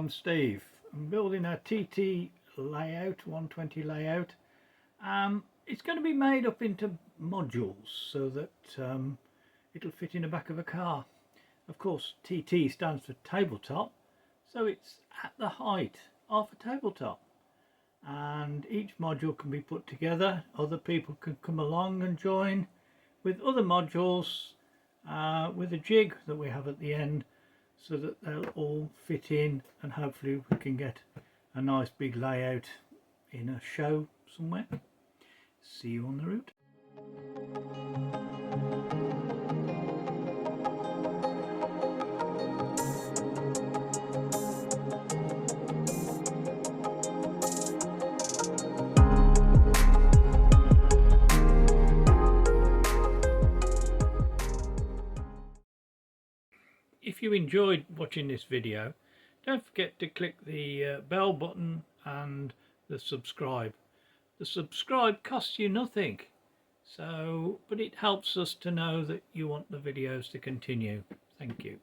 I'm Steve. I'm building a TT layout, 120 layout. It's going to be made up into modules so that it'll fit in the back of a car. Of course, TT stands for tabletop, so it's at the height of a tabletop. And each module can be put together. Other people can come along and join with other modules with a jig that we have at the end, so that they'll all fit in, and hopefully we can get a nice big layout in a show somewhere. See you on the route. If you enjoyed watching this video, don't forget to click the bell button and the subscribe. The subscribe costs you nothing, but it helps us to know that you want the videos to continue. Thank you.